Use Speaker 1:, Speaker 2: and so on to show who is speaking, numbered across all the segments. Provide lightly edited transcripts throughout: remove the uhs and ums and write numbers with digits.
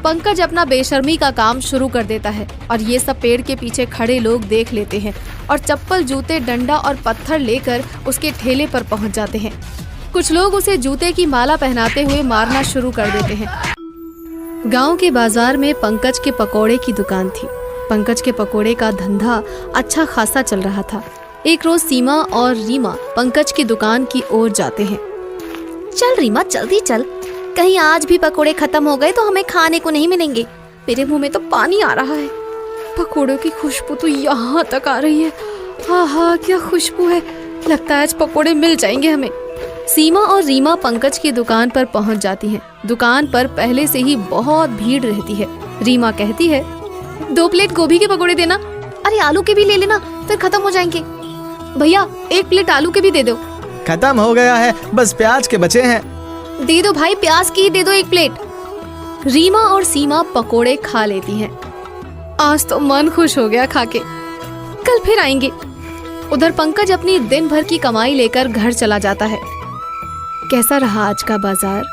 Speaker 1: पंकज अपना बेशर्मी का काम शुरू कर देता है और ये सब पेड़ के पीछे खड़े लोग देख लेते हैं और चप्पल, जूते, डंडा और पत्थर लेकर उसके ठेले पर पहुंच जाते हैं। कुछ लोग उसे जूते की माला पहनाते हुए मारना शुरू कर देते हैं। गांव के बाजार में पंकज के पकोड़े की दुकान थी। पंकज के पकोड़े का धंधा अच्छा खासा चल रहा था। एक रोज सीमा और रीमा पंकज की दुकान की ओर जाते हैं।
Speaker 2: चल रीमा, जल्दी चल, कहीं आज भी पकोड़े खत्म हो गए तो हमें खाने को नहीं मिलेंगे। मेरे मुंह में तो पानी आ रहा है।
Speaker 1: पकोड़ों की खुशबू तो यहाँ तक आ रही है। हाँ, क्या खुशबू है। लगता है आज पकोड़े मिल जाएंगे हमें। सीमा और रीमा पंकज की दुकान पर पहुंच जाती हैं। दुकान पर पहले से ही बहुत भीड़ रहती है। रीमा कहती है, 2 प्लेट गोभी के पकोड़े देना।
Speaker 2: अरे आलू के भी ले लेना, फिर खत्म हो जाएंगे।
Speaker 1: भैया 1 प्लेट आलू के भी दे दो।
Speaker 3: खत्म हो गया है, बस प्याज के बचे हैं।
Speaker 1: दे दो भाई, प्याज की दे दो 1 प्लेट। रीमा और सीमा पकोड़े खा लेती हैं। आज तो मन खुश हो गया खाके, कल फिर आएंगे। उधर पंकज अपनी दिन भर की कमाई लेकर घर चला जाता है। कैसा रहा आज का बाजार?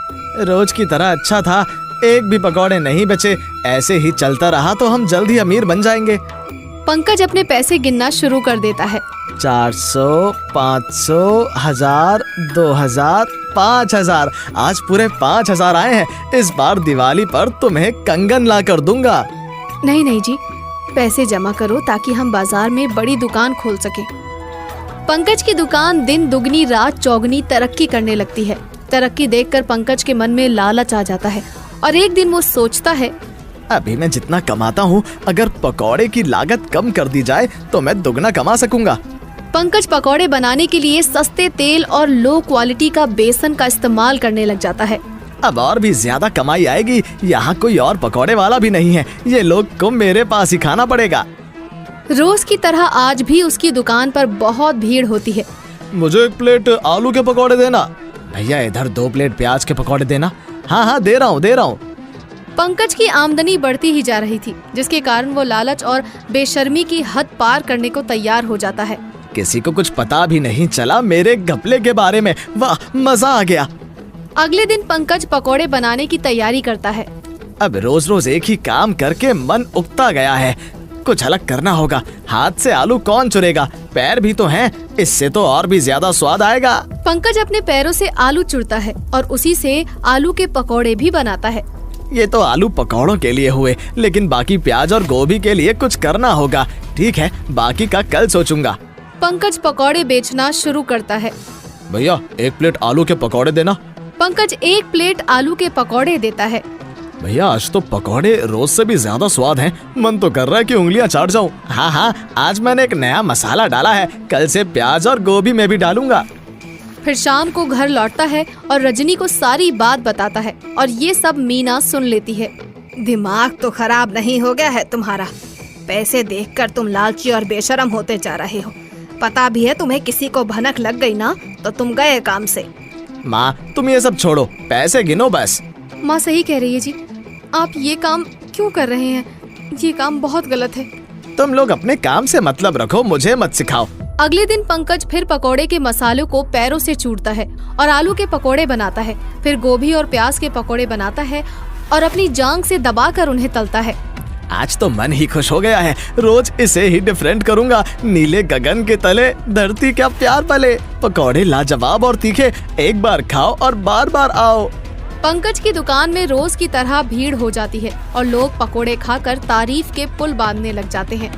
Speaker 3: रोज की तरह अच्छा था, एक भी पकौड़े नहीं बचे। ऐसे ही चलता रहा तो हम जल्द ही अमीर बन जाएंगे।
Speaker 1: पंकज अपने पैसे गिनना शुरू कर देता है।
Speaker 3: 400, 500, 1000, 2000, 5000। आज पूरे 5000 आए हैं। इस बार दिवाली पर तुम्हें कंगन ला कर दूंगा।
Speaker 1: नहीं जी, पैसे जमा करो ताकि हम बाजार में बड़ी दुकान खोल सकें। पंकज की दुकान दिन दुगनी रात चौगनी तरक्की करने लगती है। तरक्की देखकर पंकज के मन में लालच आ जाता है और एक दिन वो सोचता है,
Speaker 3: अभी मैं जितना कमाता हूँ, अगर पकौड़े की लागत कम कर दी जाए तो मैं दुगना कमा सकूंगा।
Speaker 1: पंकज पकौड़े बनाने के लिए सस्ते तेल और लो क्वालिटी का बेसन का इस्तेमाल करने लग जाता है।
Speaker 3: अब और भी ज्यादा कमाई आएगी। यहाँ कोई और पकौड़े वाला भी नहीं है, ये लोग को मेरे पास ही खाना पड़ेगा।
Speaker 1: रोज की तरह आज भी उसकी दुकान पर बहुत भीड़ होती है।
Speaker 3: मुझे 1 प्लेट आलू के पकौड़े देना। भैया इधर 2 प्लेट प्याज के पकौड़े देना। हाँ, दे रहा हूँ।
Speaker 1: पंकज की आमदनी बढ़ती ही जा रही थी, जिसके कारण वो लालच और बेशर्मी की हद पार करने को तैयार हो जाता है।
Speaker 3: किसी को कुछ पता भी नहीं चला मेरे घपले के बारे में। वाह, मजा आ गया।
Speaker 1: अगले दिन पंकज पकोड़े बनाने की तैयारी करता है।
Speaker 3: अब रोज रोज एक ही काम करके मन उबता गया है। कुछ अलग करना होगा। हाथ से आलू कौन चुरेगा? पैर भी तो हैं, इससे तो और भी ज्यादा स्वाद आएगा।
Speaker 1: पंकज अपने पैरों से आलू चुरता है और उसी से आलू के पकोड़े भी बनाता है।
Speaker 3: ये तो आलू पकौड़ों के लिए हुए, लेकिन बाकी प्याज और गोभी के लिए कुछ करना होगा। ठीक है, बाकी का कल सोचूंगा।
Speaker 1: पंकज पकोड़े बेचना शुरू करता है।
Speaker 3: भैया 1 प्लेट आलू के पकौड़े देना।
Speaker 1: पंकज 1 प्लेट आलू के पकोड़े देता है।
Speaker 3: भैया आज तो पकौड़े रोज से भी ज्यादा स्वाद हैं। मन तो कर रहा है कि उंगलियां चाट जाऊं। हाँ, आज मैंने एक नया मसाला डाला है, कल से प्याज और गोभी में भी डालूंगा।
Speaker 1: फिर शाम को घर लौटता है और रजनी को सारी बात बताता है और ये सब मीना सुन लेती है।
Speaker 2: दिमाग तो खराब नहीं हो गया है तुम्हारा? पैसे देखकर तुम लालची और बेशरम होते जा रहे हो। पता भी है तुम्हें किसी को भनक लग गई ना तो तुम गए काम से।
Speaker 3: माँ तुम ये सब छोड़ो, पैसे गिनो बस।
Speaker 1: माँ सही कह रही है जी, आप ये काम क्यों कर रहे हैं? ये काम बहुत गलत है।
Speaker 3: तुम लोग अपने काम से मतलब रखो, मुझे मत सिखाओ।
Speaker 1: अगले दिन पंकज फिर पकोड़े के मसालों को पैरों से चूरता है और आलू के पकोड़े बनाता है। फिर गोभी और प्याज के पकोड़े बनाता है और अपनी जांग से दबाकर उन्हें तलता है।
Speaker 3: आज तो मन ही खुश हो गया है। रोज इसे ही डिफरेंट करूंगा। नीले गगन के तले धरती क्या प्यार पले। पकौड़े लाजवाब और तीखे, एक बार खाओ और बार बार आओ।
Speaker 1: पंकज की दुकान में रोज की तरह भीड़ हो जाती है और लोग पकोड़े खाकर तारीफ के पुल बांधने लग जाते हैं।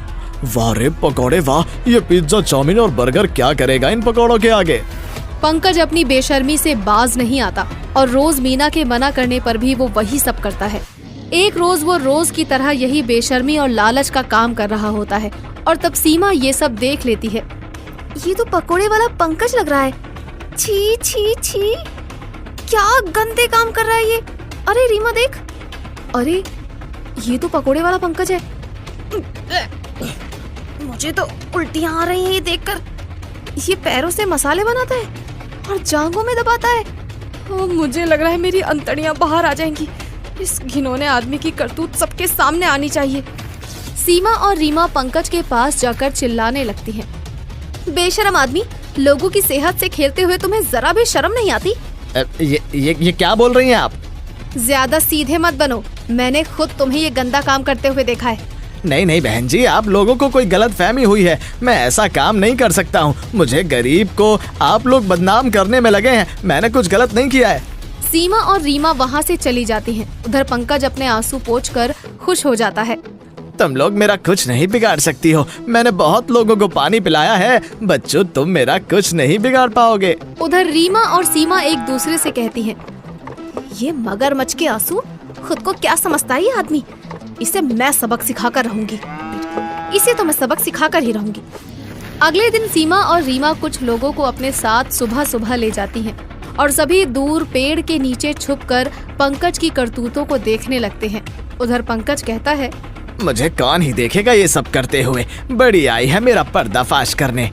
Speaker 3: वाह रे पकौड़े वाह, ये पिज्जा, चाउमीन और बर्गर क्या करेगा इन पकौड़ों के आगे।
Speaker 1: पंकज अपनी बेशर्मी से बाज नहीं आता और रोज मीना के मना करने पर भी वो वही सब करता है। एक रोज वो रोज की तरह यही बेशर्मी और लालच का काम कर रहा होता है और तब सीमा ये सब देख लेती है।
Speaker 2: ये तो पकोड़े वाला पंकज लग रहा है। छी छी छी, क्या गंदे काम कर रहा है ये। अरे रीमा देख,
Speaker 1: अरे ये तो पकोड़े वाला पंकज है।
Speaker 2: मुझे तो उल्टियां आ रही हैं ये देखकर।
Speaker 1: ये पैरों से मसाले बनाता है और जांघों में दबाता है। मुझे लग रहा है मेरी अंतड़ियां बाहर आ जाएंगी। इस घिनौने आदमी की करतूत सबके सामने आनी चाहिए। सीमा और रीमा पंकज के पास जाकर चिल्लाने लगती हैं। बेशरम आदमी, लोगों की सेहत से खेलते हुए तुम्हें जरा भी शर्म नहीं आती?
Speaker 3: ये क्या बोल रही हैं आप?
Speaker 2: ज्यादा सीधे मत बनो, मैंने खुद तुम्हें ये गंदा काम करते हुए देखा है।
Speaker 3: नहीं नहीं बहन जी, आप लोगों को कोई गलत फहमी हुई है। मैं ऐसा काम नहीं कर सकता हूँ। मुझे गरीब को आप लोग बदनाम करने में लगे हैं। मैंने कुछ गलत नहीं किया है।
Speaker 1: सीमा और रीमा वहाँ से चली जाती हैं। उधर पंकज अपने आंसू पोंछकर खुश हो जाता है।
Speaker 3: तुम लोग मेरा कुछ नहीं बिगाड़ सकती हो। मैंने बहुत लोगों को पानी पिलाया है। बच्चों, तुम मेरा कुछ नहीं बिगाड़ पाओगे।
Speaker 1: उधर रीमा और सीमा एक दूसरे से कहती हैं,
Speaker 2: ये मगरमच्छ के आंसू, खुद को क्या समझता है ये आदमी। इसे मैं सबक सिखाकर रहूंगी, इसे तो मैं सबक सिखाकर ही रहूंगी।
Speaker 1: अगले दिन सीमा और रीमा कुछ लोगों को अपने साथ सुबह सुबह ले जाती हैं और सभी दूर पेड़ के नीचे छुपकर पंकज की करतूतों को देखने लगते हैं। उधर पंकज कहता है,
Speaker 3: मुझे कौन ही देखेगा ये सब करते हुए। बड़ी आई है मेरा पर्दाफाश करने।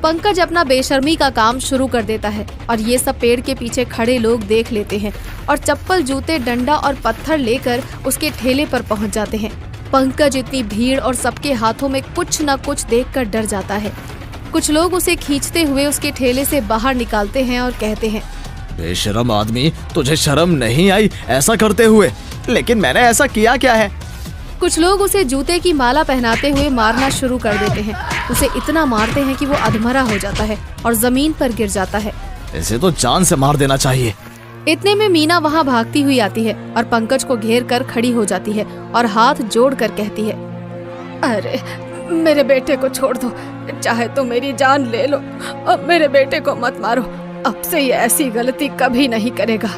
Speaker 1: पंकज अपना बेशर्मी का काम शुरू कर देता है और ये सब पेड़ के पीछे खड़े लोग देख लेते हैं और चप्पल, जूते, डंडा और पत्थर लेकर उसके ठेले पर पहुंच जाते हैं। पंकज इतनी भीड़ और सबके हाथों में कुछ न कुछ देखकर डर जाता है। कुछ लोग उसे खींचते हुए उसके ठेले से बाहर निकालते हैं और कहते हैं,
Speaker 3: बेशरम आदमी, तुझे शर्म नहीं आई ऐसा करते हुए? लेकिन मैंने ऐसा किया क्या है?
Speaker 1: कुछ लोग उसे जूते की माला पहनाते हुए मारना शुरू कर देते हैं। उसे इतना मारते हैं कि वो अधमरा हो जाता है और जमीन पर गिर जाता है।
Speaker 3: इसे तो जान से मार देना चाहिए।
Speaker 1: इतने में मीना वहाँ भागती हुई आती है और पंकज को घेर कर खड़ी हो जाती है और हाथ जोड़ कर कहती है,
Speaker 2: अरे मेरे बेटे को छोड़ दो, चाहे तो मेरी जान ले लो, अब मेरे बेटे को मत मारो। अब से ये ऐसी गलती कभी नहीं करेगा।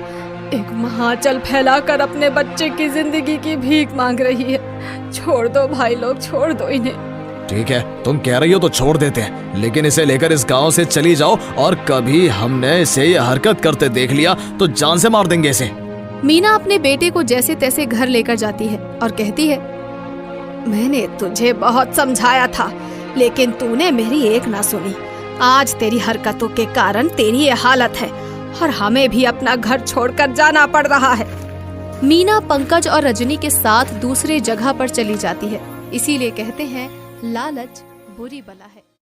Speaker 2: एक महाचल फैलाकर अपने बच्चे की जिंदगी की भीख मांग रही है। छोड़ दो भाई लोग, छोड़ दो इन्हें।
Speaker 3: ठीक है, तुम कह रही हो तो छोड़ देते हैं, लेकिन इसे लेकर इस गांव से चली जाओ और कभी हमने इसे ये हरकत करते देख लिया तो जान से मार देंगे इसे।
Speaker 1: मीना अपने बेटे को जैसे तैसे घर लेकर जाती है और कहती है,
Speaker 2: मैंने तुझे बहुत समझाया था, लेकिन तूने मेरी एक ना सुनी। आज तेरी हरकतों के कारण तेरी ये हालत है और हमें भी अपना घर छोड़कर जाना पड़ रहा है।
Speaker 1: मीना पंकज और रजनी के साथ दूसरे जगह पर चली जाती है। इसीलिए कहते हैं, लालच बुरी बला है।